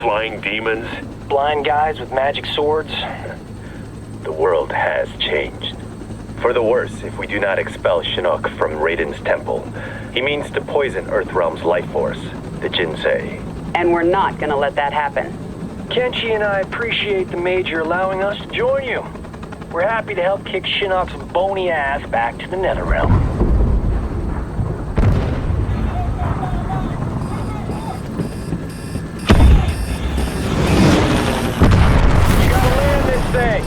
Flying demons? Blind guys with magic swords? The world has changed. For the worse if we do not expel Chinook from Raiden's temple. He means to poison Earthrealm's life force, the Jinsei. And we're not gonna let that happen. Kenshi and I appreciate the Major allowing us to join you. We're happy to help kick Shinnok's bony ass back to the Netherrealm. You gotta land this thing!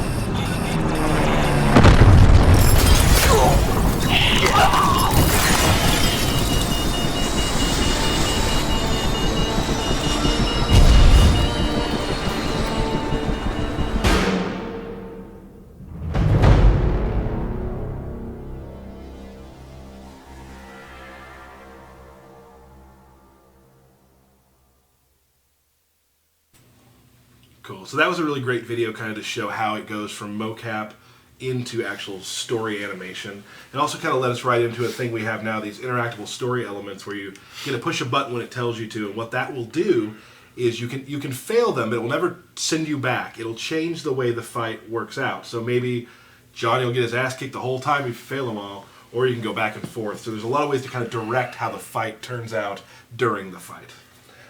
Cool. So that was a really great video kind of to show how it goes from mocap into actual story animation. It also kind of led us right into a thing we have now, these interactable story elements where you get to push a button when it tells you to, and what that will do is you can fail them, but it will never send you back. It'll change the way the fight works out. So maybe Johnny will get his ass kicked the whole time if you fail them all, or you can go back and forth. So there's a lot of ways to kind of direct how the fight turns out during the fight.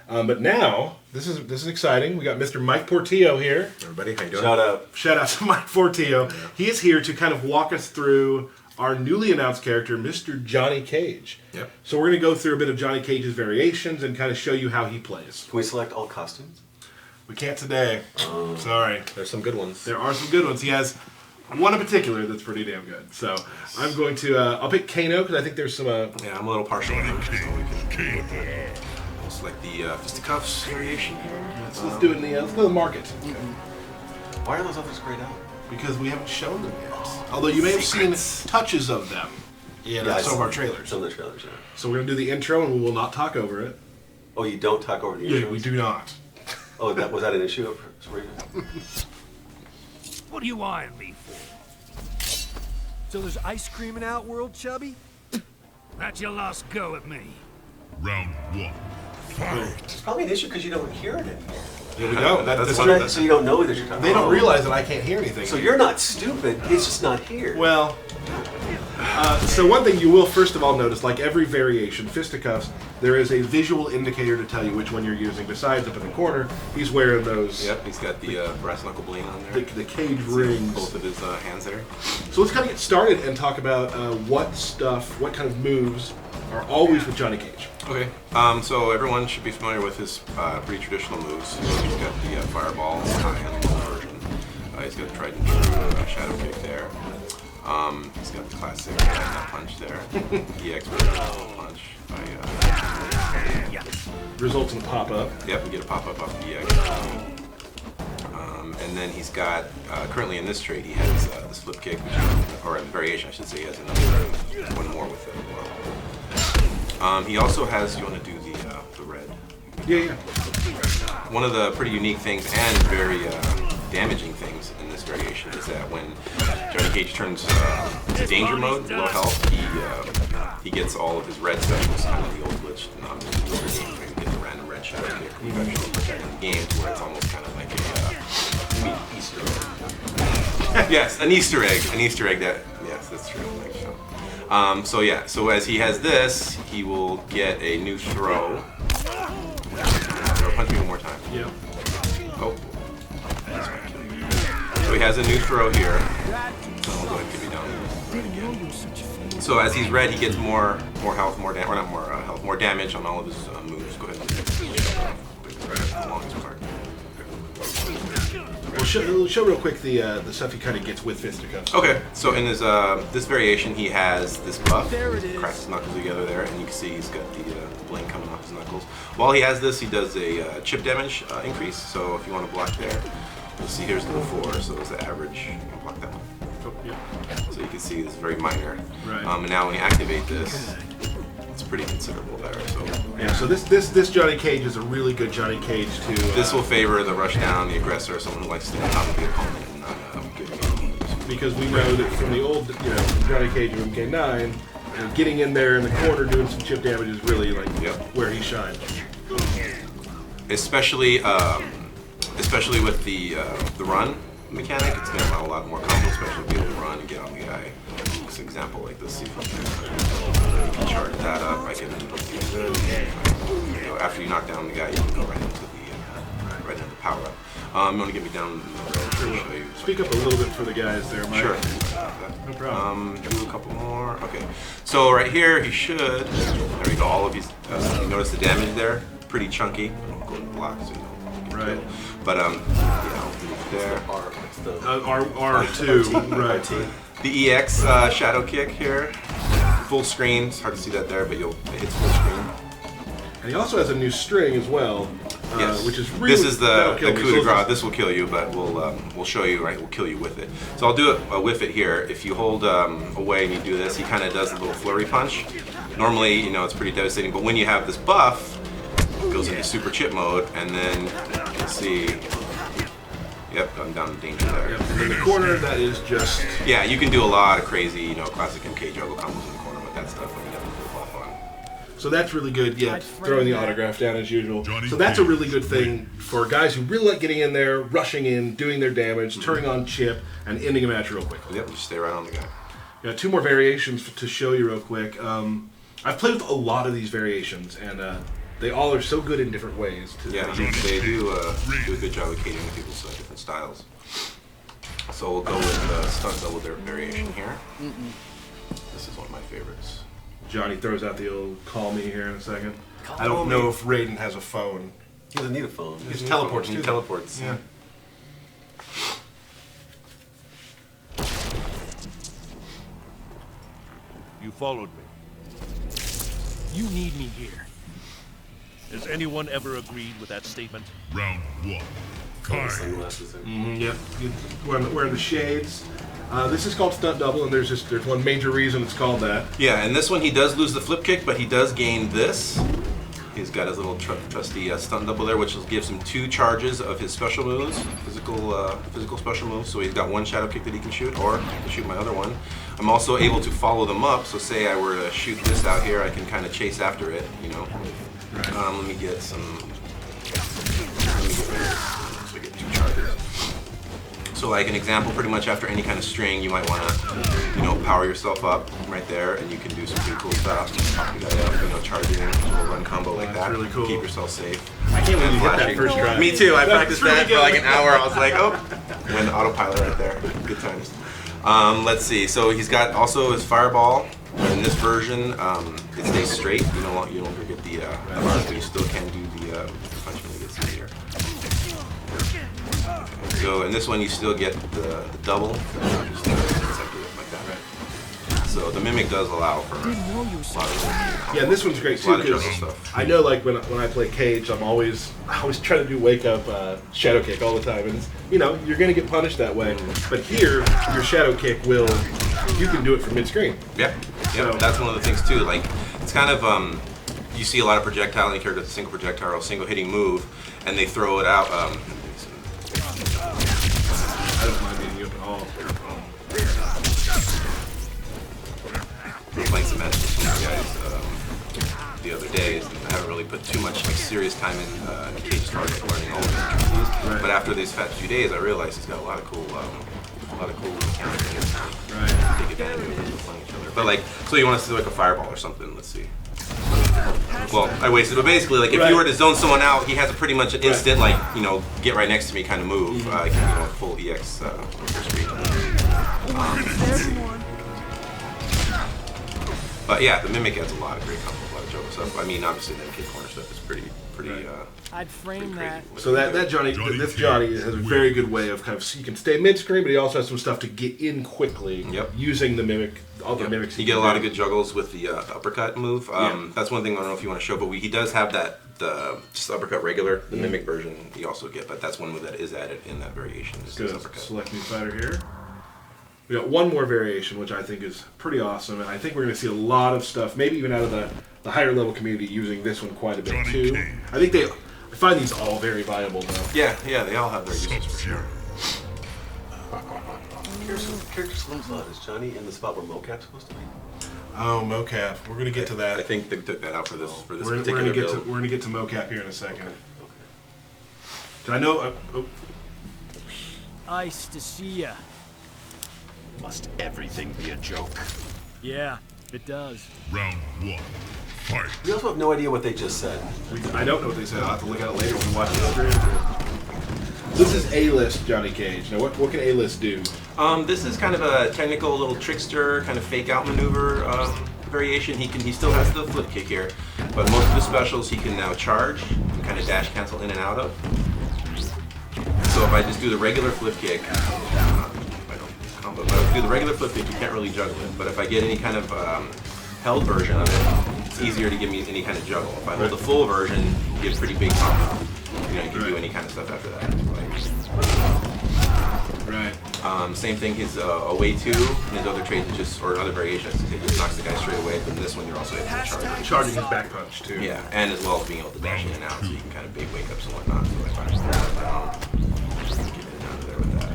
But now, this is exciting. We got Mr. Mike Portillo here. Everybody, how you doing? Shout out to Mike Portillo. Yeah. He is here to kind of walk us through our newly announced character, Mr. Johnny Cage. Yep. So we're going to go through a bit of Johnny Cage's variations and kind of show you how he plays. Can we select all costumes? We can't today. Sorry. There's some good ones. There are some good ones. He has one in particular that's pretty damn good. So I'm going to, I'll pick Kano because I think there's some... Yeah, I'm a little partial to him, so we can go with that. I'll select the Fisticuffs variation here. Let's do it in the, let's go to the market. Okay. Why are those others grayed out? Because we haven't shown them yet. Although you may have seen touches of them in some of our trailers. Some of the trailers, yeah. So we're going to do the intro and we will not talk over it. Oh, you don't talk over the intro? Yeah, we do not. Oh, was that an issue for you? What are you eyeing me for? So there's ice cream in Outworld, Chubby? That's your last go at me. Round one. Fight. It's probably an issue because you don't hear it anymore. Yeah, we don't. That's true. So you don't know that you're talking. They don't realize that I can't hear anything. So you're not stupid. It's just not here. Well, so one thing you will first of all notice, like every variation, Fisticuffs, there is a visual indicator to tell you which one you're using. Besides, up in the corner, he's wearing those. Yep, he's got the brass knuckle bling on there. The cage rings. Both of his hands there. So let's kind of get started and talk about what kind of moves are always with Johnny Cage. Okay, so everyone should be familiar with his pretty traditional moves. So he's got the fireball version. He's got the tried and true shadow kick there. He's got the classic punch there. EX punch by results in a pop-up. Yep, we get a pop-up off the EX. And then he's got, currently in this trait, he has this flip kick, or a variation I should say, he has another one more with it as well. He also has, you want to do the red? Yeah. One of the pretty unique things and very damaging things in this variation is that when Johnny Cage turns into danger mode, low health, he gets all of his red specials, kind of the old glitch, not the older game where you get the random red shadow kick. We've actually put that in the game to where it's almost kind of like a Easter egg. Yes, an Easter egg. An Easter egg that, yes, that's true. So as he has this, he will get a new throw. Punch me one more time. Yeah. Oh. So he has a new throw here. I'll go ahead and give you down red again. So as he's red, he gets more health, more damage on all of his moves. Go ahead and along his part. We'll show real quick the stuff he kind of gets with Fisticuffs. Okay, so in his this variation, he has this buff. He cracks his knuckles together there, and you can see he's got the bling coming off his knuckles. While he has this, he does a chip damage increase. So if you want to block there, you'll see here's the before. So it's the average. I'll block that one. Oh, yeah. So you can see this is very minor. Right. And now when you activate this, it's pretty considerable there. So yeah. So this Johnny Cage is a really good Johnny Cage to. This will favor the rush down, the aggressor, someone who likes to stay on top of the opponent and not give any moves. Because we know that from the old, Johnny Cage of MK9, getting in there in the corner doing some chip damage is really like where he shines. Especially especially with the run mechanic. It's gonna allow a lot more combos, especially be able to run and get on the guy. For example, like this, see if I can charge that up. I can, after you knock down the guy, you can go right into the power up. You want to get me down? Show you. Speak up a little bit for the guys there, Mike. Sure. No problem. Do a couple more. Okay. So right here, he should. There we go. All of these. You notice the damage there? Pretty chunky. I'll go to block so you don't get killed. But there. R2, right. The EX shadow kick here. Full screen. It's hard to see that there, but it hits full screen. And he also has a new string as well. Yes. Which is really, this is the coup de grace. So this will kill you, but we'll show you, right? We'll kill you with it. So I'll do it with it here. If you hold away and you do this, he kind of does a little flurry punch. Normally, it's pretty devastating, but when you have this buff, it goes into super chip mode, and then you'll see. Yep, I'm down in danger there. Yep. In the corner, that is just. Yeah, you can do a lot of crazy, classic MK juggle combos in the corner with that stuff when you have the full buff on. So that's really good. Yeah, throwing the autograph down as usual. So that's a really good thing for guys who really like getting in there, rushing in, doing their damage, turning on chip, and ending a match real quickly. Yep, just stay right on the guy. Yeah, 2 more variations to show you real quick. I've played with a lot of these variations, and they all are so good in different ways. Yeah, they do a good job of catering to people's different styles. So we'll go with Stunt double variation here. This is one of my favorites. Johnny throws out the old call me here in a second. I don't know if Raiden has a phone. He doesn't need a phone. He teleports. He teleports. Yeah. You followed me. You need me here. Has anyone ever agreed with that statement? Round 1. Fight. Sunglasses. Yep. Wearing the shades. This is called Stunt Double, and there's one major reason it's called that. Yeah, and this one he does lose the flip kick, but he does gain this. He's got his little trusty Stunt Double there, which gives him 2 charges of his special moves, physical special moves. So he's got 1 shadow kick that he can shoot, or I can shoot my other one. I'm also able to follow them up. So say I were to shoot this out here, I can kind of chase after it. Right. Let me get some. Let me get rid of this. So I get 2 charges. So like an example, pretty much after any kind of string, you might want to, power yourself up right there, and you can do some pretty cool stuff. Pop the guy up, charging a little run combo like that. Really cool. Keep yourself safe. I can't believe you hit that first try. Me too. I practiced really that for like an hour. I was like, oh, went autopilot right there. Good times. Let's see. So he's got also his fireball. In this version, it stays straight. You no longer get the bar, but you still can do the punch when it gets easier. So in this one, you still get the double. Just like that. Right. So the mimic does allow for a lot of. Yeah, and this one's great too because I know, like when I play Cage, I always try to do wake up shadow kick all the time, and you're gonna get punished that way. But here, your shadow kick you can do it from mid screen. Yeah, so that's one of the things too. Like it's kind of you see a lot of projectile in characters, a single projectile or a single hitting move, and they throw it out. I don't mind beating you up at all. Playing some matches with some of the guys the other day. I haven't really put too much serious time in Cage started learning all of the intricacies. Right. But after these past few days, I realized he's got a lot of cool mechanics. Right. Take advantage of it playing each other. But so you want us to do like a fireball or something? Let's see. Well, I wasted. But basically, like if you were to zone someone out, he has a pretty much an instant, get right next to me kind of move. Full EX screen. But yeah, the mimic adds a lot of great combos, a lot of juggle stuff. I mean, obviously the MK corner stuff is pretty. I'd frame that. So this Johnny has a very good way of you can stay mid screen, but he also has some stuff to get in quickly. Yep. Using the mimic, all the mimics. You get a lot of good juggles with the uppercut move. That's one thing I don't know if you want to show, but he does have the just uppercut regular, the mimic version. You also get, but that's one move that is added in that variation. Is Good. uppercut. Select new fighter here. We got one more variation, which I think is pretty awesome, and I think we're going to see a lot of stuff, maybe even out of the higher level community, using this one quite a bit too. I find these all very viable though. Yeah, they all have their uses for sure. Character slim slot. Is Johnny in the spot where Mocap's supposed to be? Oh, mocap. We're going to get to that. I think they took that out for this We're particular going build. to get to mocap here in a second. I know? Nice to see ya. Must everything be a joke? Yeah, it does. Round 1. Fight. We also have no idea what they just said. I don't know what they said. I'll have to look at it later when we watch the stream. This is A-list Johnny Cage. Now, what can A-list do? This is kind of a technical little trickster, kind of fake out maneuver variation. He still has the flip kick here, but most of the specials he can now charge and kind of dash cancel in and out of. So if I just do the regular flip kick, but if I do the regular flip kick, you can't really juggle it. But if I get any kind of held version of it, it's easier to give me any kind of juggle. If I hold the full version, you get a pretty big combo. You can do any kind of stuff after that. Right. Same thing. His away two and his other trade just or other variations. It just knocks the guy straight away. But in this one, you're also able to charge. Charging his back punch too. Yeah, and as well as being able to dash in and out, so you can kind of big wake ups and whatnot. So if I just get it down to there with that.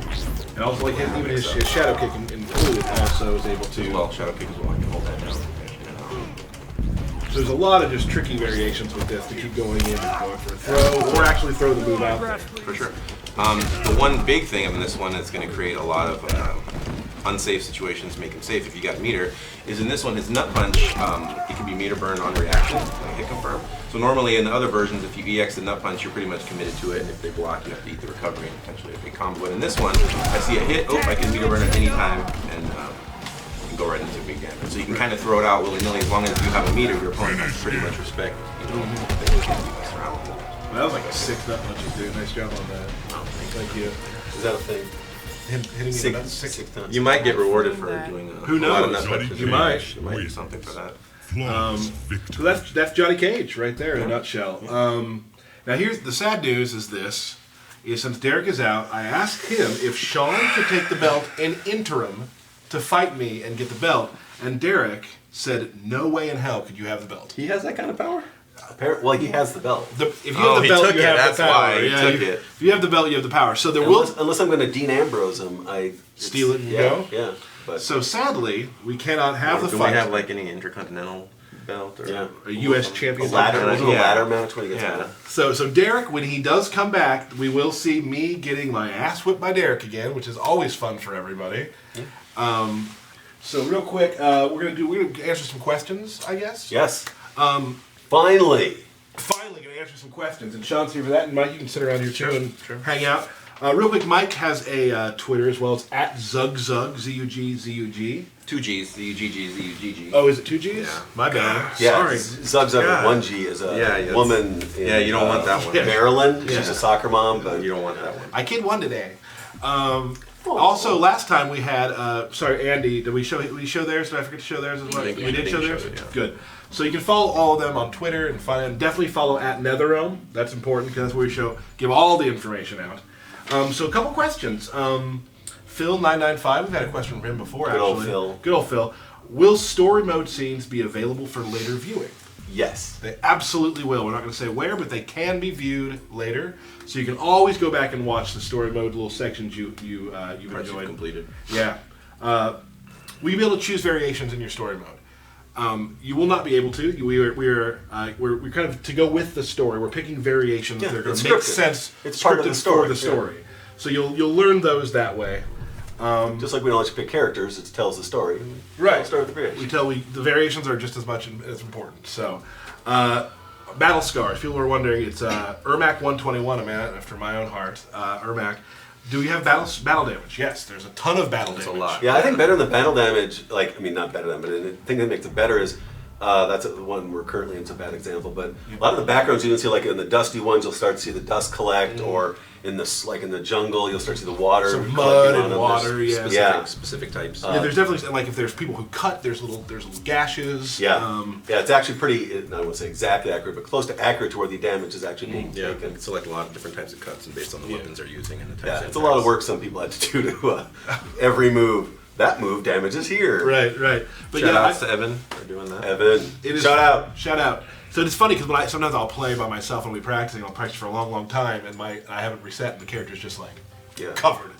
And also, like even his shadow kick included, also is able to. Well, shadow kick as well. I can hold that down. So there's a lot of just tricky variations with this to keep going in and going for a throw, or actually throw the move out there. For sure. The one big thing in this one that's going to create a lot of unsafe situations, make him safe if you got meter, is in this one his nut punch, it can be meter burn on reaction, like hit confirm. So normally in the other versions, if you EX the nut punch, you're pretty much committed to it. If they block, you have to eat the recovery and potentially a big combo. But in this one, I see a hit, I can meter burn at any time, and go right into big damage. So you can kind of throw it out willy-nilly as long as you have a meter, your opponent has pretty much respect. You know, they can't be messing around with it. Well, that was like a 6 nut punches, dude. Nice job on that. Oh, thank you. Is that a thing? Him hitting Six times. You might get rewarded for doing Who knows? a lot of nut punches. You might. You might do something for that. So that's Johnny Cage right there in a nutshell. Now here's the sad news is since Derek is out, I asked him if Sean could take the belt in interim to fight me and get the belt, and Derek said no way in hell could you have the belt. He has that kind of power? Well, he has the belt. If you have the belt, you have the power. If you have the belt, you have the power. So there unless I'm going to Dean Ambrose him, steal it and go. Yeah. But so sadly, we cannot have the fight. Do we have like any intercontinental belt or a U.S. champion? A ladder match when he gets mad. So Derek, when he does come back, we will see me getting my ass whipped by Derek again, which is always fun for everybody. So real quick, we're gonna answer some questions, I guess. Yes. Finally gonna answer some questions, and Sean's here for that, and Mike, you can sit around here too and hang out. Real quick, Mike has a Twitter as well. It's at ZugZug, Z-U-G. 2 G's, Z-U-G-G, Z-U-G-G. Oh, is it 2 G's? Yeah. My bad. Yeah, Sorry. ZugZug with 1 G is a woman in you don't want that one. Maryland. She's a soccer mom, but you don't want that one. I kid one today. Also, last time we had, sorry, Andy, did we show theirs? Did I forget to show theirs as well? We did show theirs? Good. So you can follow all of them on Twitter and find them. Definitely follow at NetherRealm. That's important because that's where we give all the information out. So a couple questions. Phil995, we've had a question from him before, Good old Phil. Good old Phil. Will story mode scenes be available for later viewing? Yes. They absolutely will. We're not going to say where, but they can be viewed later. So you can always go back and watch the story mode little sections you've enjoyed. Completed. Yeah. Will you be able to choose variations in your story mode? You will not be able to. We're kind of to go with the story. We're picking variations that are going to make sense. It's part of the story. For the story. Yeah. So you'll learn those that way. Just like we don't let you pick characters, it tells the story. Right. Start with the variations. The variations are just as much as important. So, battle scars. People were wondering. It's Ermac 121, a man after my own heart. Ermac. Do we have battle damage? Yes, there's a ton of battle damage. A lot. Yeah, I think better than the battle damage. Not better than, but the thing that makes it better is. That's the one we're currently in. It's a bad example, but a lot of the backgrounds you can see, like in the dusty ones, you'll start to see the dust collect, or in the jungle, you'll start to see the water, some mud and water. Specific types. There's definitely like if there's people who cut, there's little gashes. Yeah, it's actually pretty. I won't say exactly accurate, but close to accurate to where the damage is actually being taken. Select a lot of different types of cuts and based on the weapons they're using and the types. Yeah, it's a lot of work some people had to do to every move. That move damages here. Right. But shout outs to Evan for doing that. Evan, shout out. So it's funny because sometimes I'll play by myself when we're practicing. I'll practice for a long time, and I haven't reset, and the character's just like covered.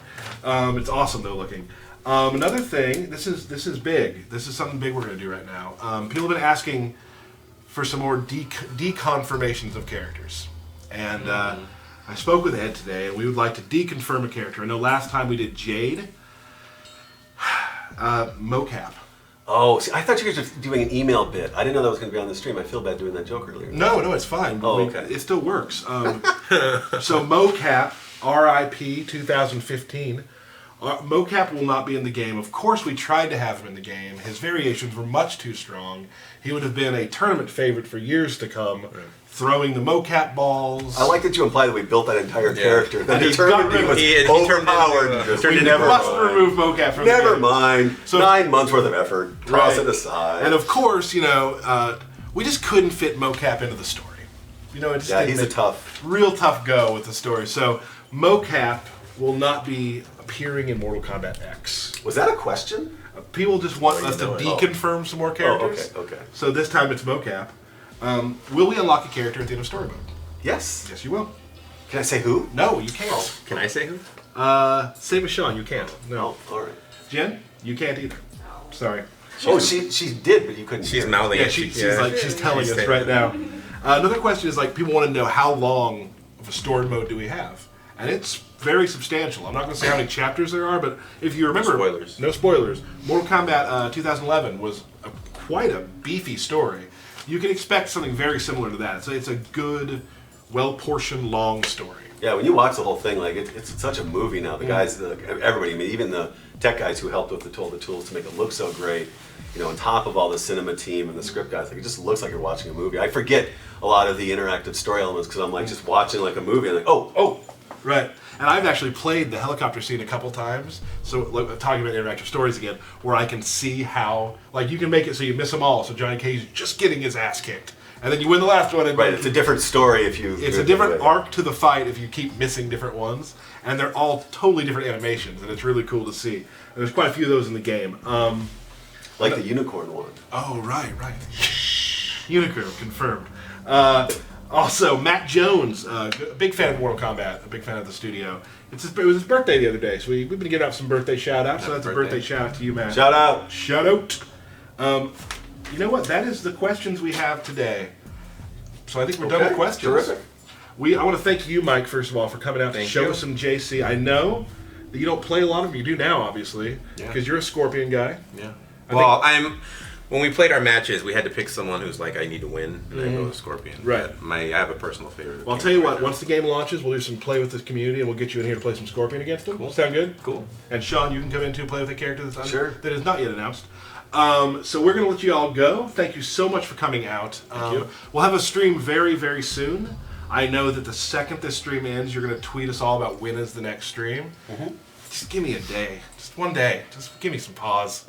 It's awesome though looking. Another thing, this is big. This is something big we're going to do right now. People have been asking for some more deconfirmations of characters, and I I spoke with Ed today, and we would like to deconfirm a character. I know last time we did Jade, mocap. Oh, see, I thought you guys were doing an email bit. I didn't know that was going to be on the stream. I feel bad doing that joke earlier. No, it's fine. Oh, okay. It still works. So mocap, RIP 2015. Mocap will not be in the game. Of course, we tried to have him in the game. His variations were much too strong. He would have been a tournament favorite for years to come, throwing the mocap balls. I like that you imply that we built that entire character. That And he determined he was overpowered. We must remove mocap from the game. Never mind. So 9 months worth of effort. Toss it aside. And of course, we just couldn't fit mocap into the story. It just didn't he's make real tough go with the story. So mocap will not be appearing in Mortal Kombat X. Was that a question? People just want us to deconfirm some more characters. Okay. So this time it's mocap. Will we unlock a character at the end of story mode? Yes. Yes, you will. Can I say who? No, you can't. Can I say who? Same as Sean, you can't. No. Oh, all right. Jen, you can't either. Sorry. She did, but you couldn't. She's hear. mouthing Yeah, it. she's telling us right now. Another question is people want to know how long of a story mode do we have, and it's very substantial. I'm not going to say how many chapters there are, but if you remember, no spoilers. Mortal Kombat 2011 was quite a beefy story. You can expect something very similar to that. So it's a good, well-portioned, long story. Yeah, when you watch the whole thing, it's such a movie now. The guys, everybody, even the tech guys who helped with the tools to make it look so great. On top of all the cinema team and the script guys, it just looks like you're watching a movie. I forget a lot of the interactive story elements because I'm just watching a movie and oh. Right. And I've actually played the helicopter scene a couple times, so talking about interactive stories again, where I can see how, you can make it so you miss them all, so Johnny Cage is just getting his ass kicked. And then you win the last one. And it's a different story if you... It's a different arc to the fight if you keep missing different ones, and they're all totally different animations, and it's really cool to see. And there's quite a few of those in the game. Like the unicorn one. Oh, right. Unicorn, confirmed. Also, Matt Jones, a big fan of Mortal Kombat, a big fan of the studio. It was his birthday the other day, so we've been giving out some birthday shout-outs, so that's a birthday shout-out to you, Matt. Shout out. You know what? That is the questions we have today. So I think we're done with questions. Terrific. I want to thank you, Mike, first of all, for coming out to show us some JC. I know that you don't play a lot of them. You do now, obviously, because you're a Scorpion guy. Yeah. When we played our matches, we had to pick someone who's I need to win, and I go with Scorpion. Right. I have a personal favorite. Well, I'll tell you what, once the game launches, we'll do some play with the community, and we'll get you in here to play some Scorpion against them. Cool. Sound good? Cool. And Sean, you can come in too, play with a character that is not yet announced. So we're going to let you all go. Thank you so much for coming out. Thank you. We'll have a stream very, very soon. I know that the second this stream ends, you're going to tweet us all about when is the next stream. Mm-hmm. Just give me a day. Just one day. Just give me some pause.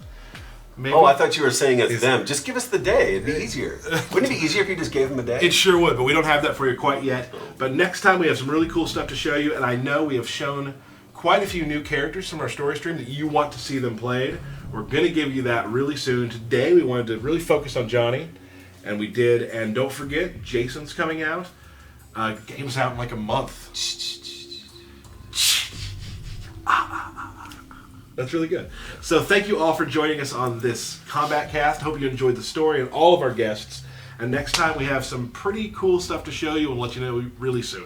Maybe. Oh, I thought you were saying it's them. Just give us the day. It'd be easier. Wouldn't it be easier if you just gave them a day? It sure would, but we don't have that for you quite yet. But next time we have some really cool stuff to show you, and I know we have shown quite a few new characters from our story stream that you want to see them played. We're going to give you that really soon. Today we wanted to really focus on Johnny, and we did. And don't forget, Jason's coming out. Game's out in a month. That's really good. So thank you all for joining us on this Kombat Cast. Hope you enjoyed the story and all of our guests. And next time we have some pretty cool stuff to show you and let you know really soon.